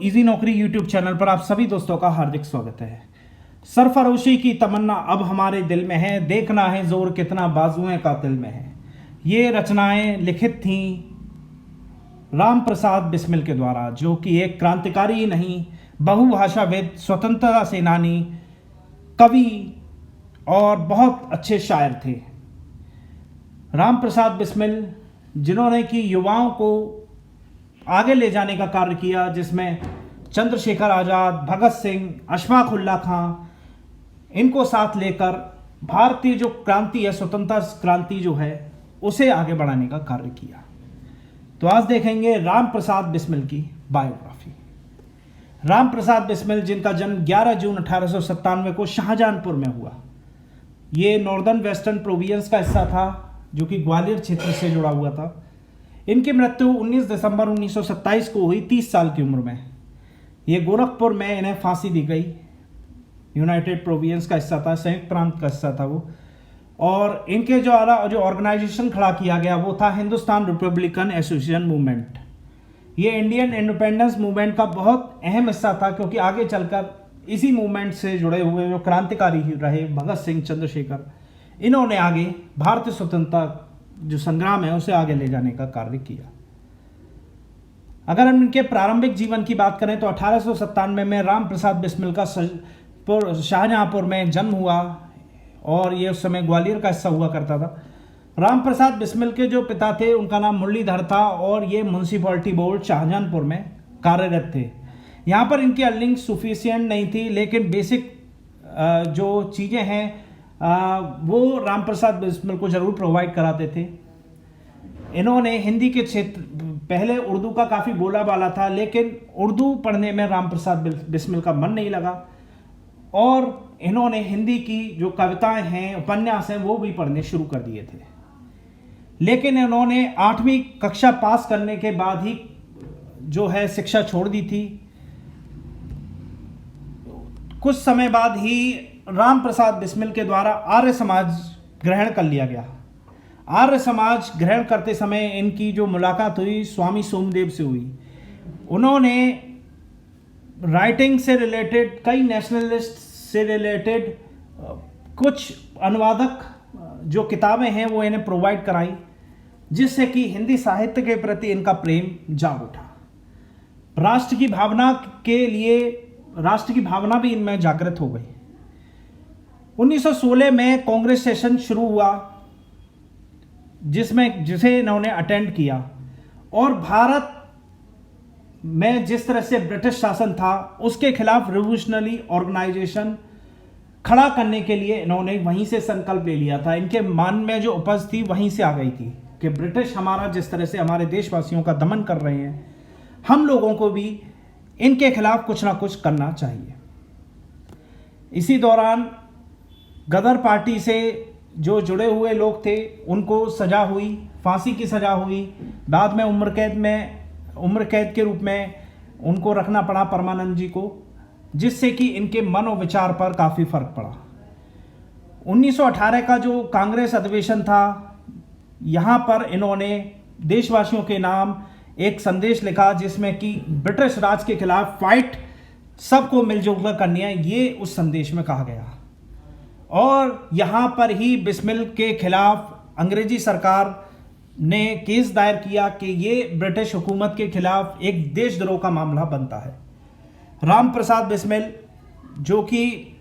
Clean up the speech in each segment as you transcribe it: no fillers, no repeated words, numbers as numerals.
Easy नौकरी YouTube channel पर आप सभी दोस्तों का हार्दिक स्वागत है। सरफरोशी की तमन्ना अब हमारे दिल में है, देखना है जोर कितना बाजुएं कातिल में है। ये रचनाएं लिखित थीं राम प्रसाद बिस्मिल के द्वारा, जो कि एक क्रांतिकारी ही नहीं, बहुभाषाविद, स्वतंत्रता सेनानी, कवि और बहुत अच्छे शायर थे। राम प्रसाद बिस्मिल जिन्होंने कि युवाओं को आगे ले जाने का कार्य किया, जिसमें चंद्रशेखर आज़ाद, भगत सिंह, अशफाक उल्लाह खां, इनको साथ लेकर भारतीय जो क्रांति है, स्वतंत्रता क्रांति जो है, उसे आगे बढ़ाने का कार्य किया। तो आज देखेंगे राम प्रसाद बिस्मिल की बायोग्राफी। राम प्रसाद बिस्मिल, जिनका जन्म 11 जून 1897 को शाहजहांपुर में हुआ। ये नॉर्दर्न वेस्टर्न प्रोविंस का हिस्सा था, जो कि ग्वालियर क्षेत्र से जुड़ा हुआ था। इनकी मृत्यु 19 दिसंबर 1927 को हुई, 30 साल की उम्र में। ये गोरखपुर में इन्हें फांसी दी गई। यूनाइटेड प्रोविंस का हिस्सा था, संयुक्त प्रांत का हिस्सा था वो। और इनके जो ऑर्गेनाइजेशन खड़ा किया गया वो था हिंदुस्तान रिपब्लिकन एसोसिएशन मूवमेंट। ये इंडियन इंडिपेंडेंस मूवमेंट का बहुत अहम हिस्सा था, क्योंकि आगे चलकर इसी मूवमेंट से जुड़े हुए जो क्रांतिकारी रहे भगत सिंह, चंद्रशेखर, इन्होंने आगे भारतीय स्वतंत्रता जो संग्राम है उसे आगे ले जाने का कार्य किया। अगर हम इनके प्रारंभिक जीवन की बात करें तो 1897 में राम प्रसाद बिस्मिल का शाहजहांपुर में जन्म हुआ, और ये उस समय ग्वालियर का हिस्सा हुआ करता था। राम प्रसाद बिस्मिल के जो पिता थे उनका नाम मुरलीधर था, और ये म्यूनसिपैलिटी बोर्ड शाहजहांपुर में कार्यरत थे। यहाँ पर इनकी अर्निंग सफिशिएंट नहीं थी, लेकिन बेसिक जो चीज़ें हैं वो राम प्रसाद बिस्मिल को ज़रूर प्रोवाइड कराते थे। इन्होंने हिंदी के क्षेत्र, पहले उर्दू का काफ़ी बोला बाला था, लेकिन उर्दू पढ़ने में राम प्रसाद बिस्मिल का मन नहीं लगा, और इन्होंने हिंदी की जो कविताएं हैं, उपन्यास हैं, वो भी पढ़ने शुरू कर दिए थे। लेकिन इन्होंने 8वीं कक्षा पास करने के बाद ही जो है शिक्षा छोड़ दी थी। कुछ समय बाद ही राम प्रसाद बिस्मिल के द्वारा आर्य समाज ग्रहण कर लिया गया। आर्य समाज ग्रहण करते समय इनकी जो मुलाकात हुई स्वामी सोमदेव से हुई। उन्होंने राइटिंग से रिलेटेड, कई नेशनलिस्ट से रिलेटेड कुछ अनुवादक जो किताबें हैं वो इन्हें प्रोवाइड कराई, जिससे कि हिंदी साहित्य के प्रति इनका प्रेम जाग उठा। राष्ट्र की भावना के लिए, राष्ट्र की भावना भी इनमें जागृत हो गई। 1916 में कांग्रेस सेशन शुरू हुआ, जिसे इन्होंने अटेंड किया, और भारत में जिस तरह से ब्रिटिश शासन था उसके खिलाफ रिवोल्यूशनरी ऑर्गेनाइजेशन खड़ा करने के लिए इन्होंने वहीं से संकल्प ले लिया था। इनके मन में जो उपज थी वहीं से आ गई थी कि ब्रिटिश हमारा जिस तरह से हमारे देशवासियों का दमन कर रहे हैं, हम लोगों को भी इनके खिलाफ कुछ ना कुछ करना चाहिए। इसी दौरान गदर पार्टी से जो जुड़े हुए लोग थे उनको सजा हुई, फांसी की सजा हुई। बाद में उम्र कैद के रूप में उनको रखना पड़ा परमानंद जी को, जिससे कि इनके मन और विचार पर काफ़ी फर्क पड़ा। 1918 का जो कांग्रेस अधिवेशन था, यहाँ पर इन्होंने देशवासियों के नाम एक संदेश लिखा, जिसमें कि ब्रिटिश राज के खिलाफ फाइट सबको मिलजुल कर करनी है, ये उस संदेश में कहा गया। और यहाँ पर ही बिस्मिल के खिलाफ अंग्रेजी सरकार ने केस दायर किया कि ये ब्रिटिश हुकूमत के खिलाफ एक देशद्रोह का मामला बनता है। राम प्रसाद बिस्मिल, जो कि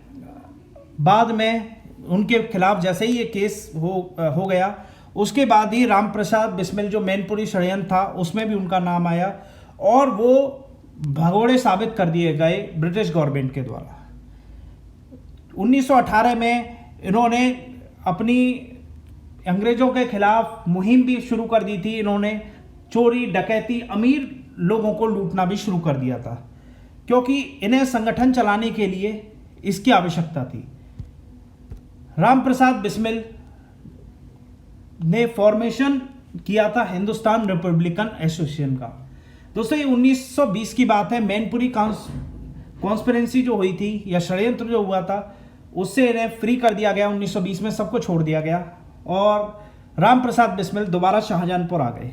बाद में उनके खिलाफ जैसे ही ये केस हो गया, उसके बाद ही राम प्रसाद बिस्मिल जो मैनपुरी षड्यंत्र था उसमें भी उनका नाम आया, और वो भगोड़े साबित कर दिए गए ब्रिटिश गवर्नमेंट के द्वारा। 1918 में इन्होंने अपनी अंग्रेज़ों के खिलाफ मुहिम भी शुरू कर दी थी। इन्होंने चोरी, डकैती, अमीर लोगों को लूटना भी शुरू कर दिया था, क्योंकि इन्हें संगठन चलाने के लिए इसकी आवश्यकता थी। राम प्रसाद बिस्मिल ने फॉर्मेशन किया था हिंदुस्तान रिपब्लिकन एसोसिएशन का। दोस्तों, ये 1920 की बात है। मैनपुरी कॉन्स्पिरेंसी जो हुई थी या षड्यंत्र जो हुआ था, उससे इन्हें फ्री कर दिया गया। 1920 में सबको छोड़ दिया गया, और राम प्रसाद बिस्मिल दोबारा शाहजहांपुर आ गए।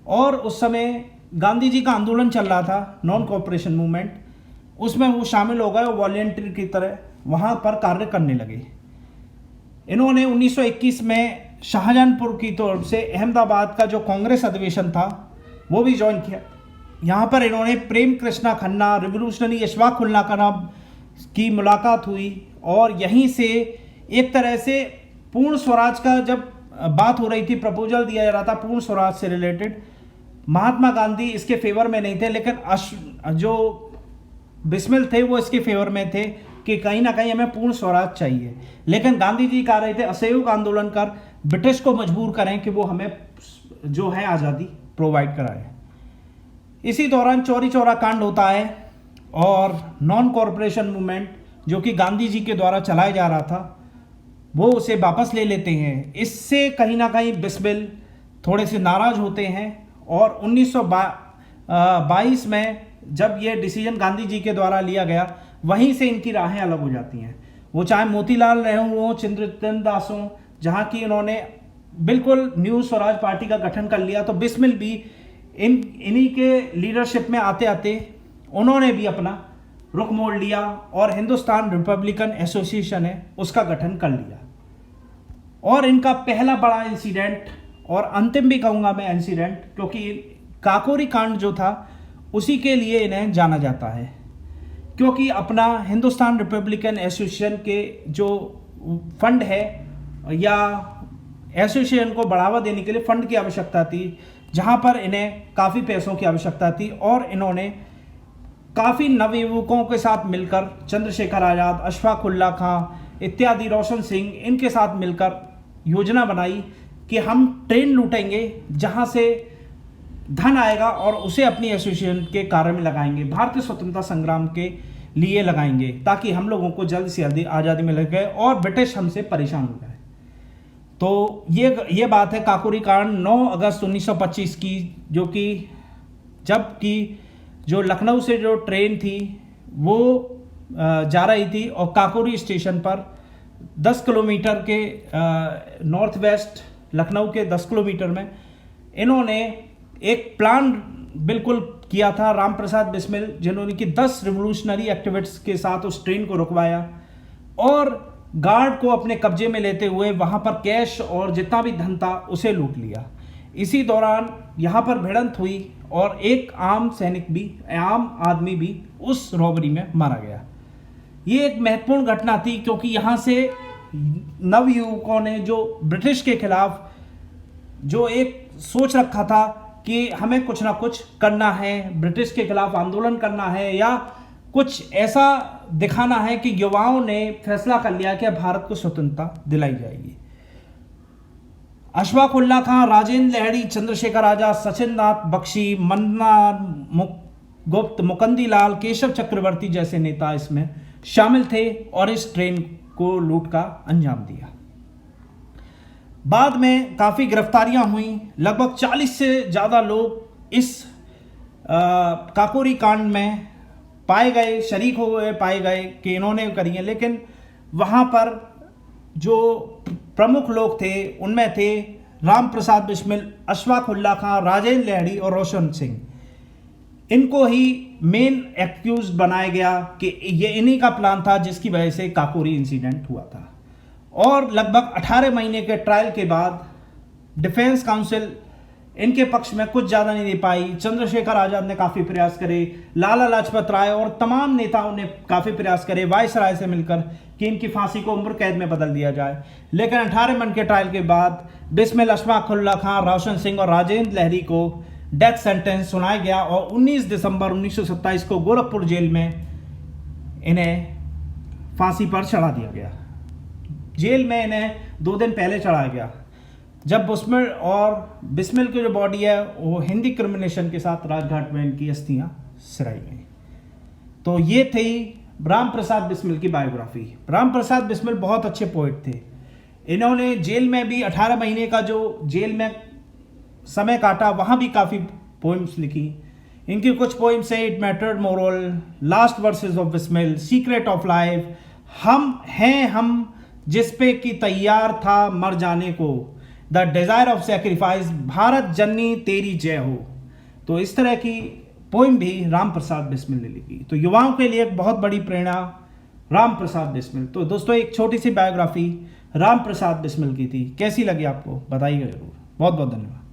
और उस समय गांधी जी का आंदोलन चल रहा था, नॉन कोऑपरेशन मूवमेंट, उसमें वो शामिल हो गए और वॉलेंटियर की तरह वहाँ पर कार्य करने लगे। इन्होंने 1921 में शाहजहांपुर की तरफ से अहमदाबाद का जो कांग्रेस अधिवेशन था वो भी ज्वाइन किया। यहाँ पर इन्होंने प्रेम कृष्णा खन्ना, रिवोल्यूशनरी अशफाक उल्ला खां की मुलाकात हुई और यहीं से एक तरह से पूर्ण स्वराज का जब बात हो रही थी, प्रपोजल दिया जा रहा था पूर्ण स्वराज से रिलेटेड, महात्मा गांधी इसके फेवर में नहीं थे, लेकिन जो बिस्मिल थे वो इसके फेवर में थे कि कहीं ना कहीं हमें पूर्ण स्वराज चाहिए। लेकिन गांधी जी कह रहे थे असहयोग आंदोलन कर ब्रिटिश को मजबूर करें कि वो हमें जो है आज़ादी प्रोवाइड कराए। इसी दौरान चौरी चौरा कांड होता है और नॉन कॉरपोरेशन मूवमेंट जो कि गांधी जी के द्वारा चलाया जा रहा था वो उसे वापस ले लेते हैं। इससे कहीं ना कहीं बिस्मिल थोड़े से नाराज़ होते हैं और 1922 में जब ये डिसीजन गांधी जी के द्वारा लिया गया वहीं से इनकी राहें अलग हो जाती हैं। वो चाहे मोतीलाल नेहरू हों, चंद्रशेखर दास हों, जहाँ की इन्होंने बिल्कुल न्यू स्वराज पार्टी का गठन कर लिया, तो बिस्मिल भी इन्हीं के लीडरशिप में आते आते उन्होंने भी अपना रुख मोड़ लिया और हिंदुस्तान रिपब्लिकन एसोसिएशन है उसका गठन कर लिया। और इनका पहला बड़ा इंसिडेंट और अंतिम भी कहूँगा मैं इंसिडेंट, क्योंकि काकोरी कांड जो था उसी के लिए इन्हें जाना जाता है, क्योंकि अपना हिंदुस्तान रिपब्लिकन एसोसिएशन के जो फंड है या एसोसिएशन को बढ़ावा देने के लिए फंड की आवश्यकता थी, जहां पर इन्हें काफ़ी पैसों की आवश्यकता थी और इन्होंने काफ़ी नवयुवकों के साथ मिलकर, चंद्रशेखर आज़ाद, अशफाक उल्ला खां इत्यादि, रोशन सिंह, इनके साथ मिलकर योजना बनाई कि हम ट्रेन लूटेंगे जहां से धन आएगा और उसे अपनी एसोसिएशन के कार्य में लगाएंगे, भारतीय स्वतंत्रता संग्राम के लिए लगाएंगे, ताकि हम लोगों को जल्द से जल्दी आज़ादी मिल जाए और ब्रिटिश हमसे परेशान हो जाए। तो ये बात है काकोरी कांड 9 अगस्त 1925 की, जो कि जबकि जो लखनऊ से जो ट्रेन थी वो जा रही थी और काकोरी स्टेशन पर 10 किलोमीटर के नॉर्थ वेस्ट लखनऊ के 10 किलोमीटर में इन्होंने एक प्लान बिल्कुल किया था, राम प्रसाद बिस्मिल, जिन्होंने कि 10 रिवोल्यूशनरी एक्टिविस्ट्स के साथ उस ट्रेन को रुकवाया और गार्ड को अपने कब्जे में लेते हुए वहां पर कैश और जितना भी धन था उसे लूट लिया। इसी दौरान यहाँ पर भिड़ंत हुई और एक आम सैनिक भी, आम आदमी भी उस रॉबरी में मारा गया। ये एक महत्वपूर्ण घटना थी, क्योंकि यहाँ से नवयुवकों ने जो ब्रिटिश के खिलाफ जो एक सोच रखा था कि हमें कुछ ना कुछ करना है, ब्रिटिश के खिलाफ आंदोलन करना है या कुछ ऐसा दिखाना है कि युवाओं ने फैसला कर लिया कि भारत को स्वतंत्रता दिलाई जाएगी। अशफाक उल्ला खां, राजेंद्र लहड़ी, चंद्रशेखर आजाद, सचिन नाथ बख्शी, मन्ना गुप्त, मुकंदी लाल, केशव चक्रवर्ती जैसे नेता इसमें शामिल थे और इस ट्रेन को लूट का अंजाम दिया। बाद में काफ़ी गिरफ्तारियां हुई, लगभग 40 से ज़्यादा लोग इस काकोरी कांड में पाए गए, शरीक हो गए, पाए गए कि इन्होंने करी है। लेकिन वहाँ पर जो प्रमुख लोग थे उनमें थे राम प्रसाद बिस्मिल, अशफाक उल्ला खां, राजेंद्र लहड़ी और रोशन सिंह। इनको ही मेन एक्यूज बनाया गया कि ये इन्हीं का प्लान था जिसकी वजह से काकोरी इंसिडेंट हुआ था। और लगभग 18 महीने के ट्रायल के बाद डिफेंस काउंसिल इनके पक्ष में कुछ ज़्यादा नहीं दे पाई। चंद्रशेखर आज़ाद ने काफ़ी प्रयास करे, लाला लाजपत राय और तमाम नेताओं ने काफ़ी प्रयास करे वायसराय से मिलकर कि इनकी फांसी को उम्र कैद में बदल दिया जाए। लेकिन 18 मन के ट्रायल के बाद बिस्मिल, अशफाक उल्ला खां, रोशन सिंह और राजेंद्र लहरी को डेथ सेंटेंस सुनाया गया और 19 दिसंबर 1927 को गोरखपुर जेल में इन्हें फांसी पर चढ़ा दिया गया। जेल में इन्हें 2 दिन पहले चढ़ाया गया, जब बिस्मिल की जो बॉडी है वो हिंदी क्रिमिनेशन के साथ राजघाट में इनकी अस्थियां सराई गई। तो ये थी राम प्रसाद बिस्मिल की बायोग्राफी। राम प्रसाद बिस्मिल बहुत अच्छे पोइट थे। इन्होंने जेल में भी 18 महीने का जो जेल में समय काटा वहाँ भी काफ़ी पोइम्स लिखी। इनकी कुछ पोइम्स है it mattered moral, last verses of Bismil, secret of life, हम जिस पे कि तैयार था मर जाने को, the desire of sacrifice, Bharat जननी तेरी जय हो, तो इस तरह की पोइम भी राम प्रसाद बिस्मिल ने लिखी। तो युवाओं के लिए एक बहुत बड़ी प्रेरणा राम प्रसाद बिस्मिल। तो दोस्तों एक छोटी सी बायोग्राफी राम प्रसाद बिस्मिल की थी, कैसी लगी आपको बताइएगा जरूर। बहुत बहुत धन्यवाद।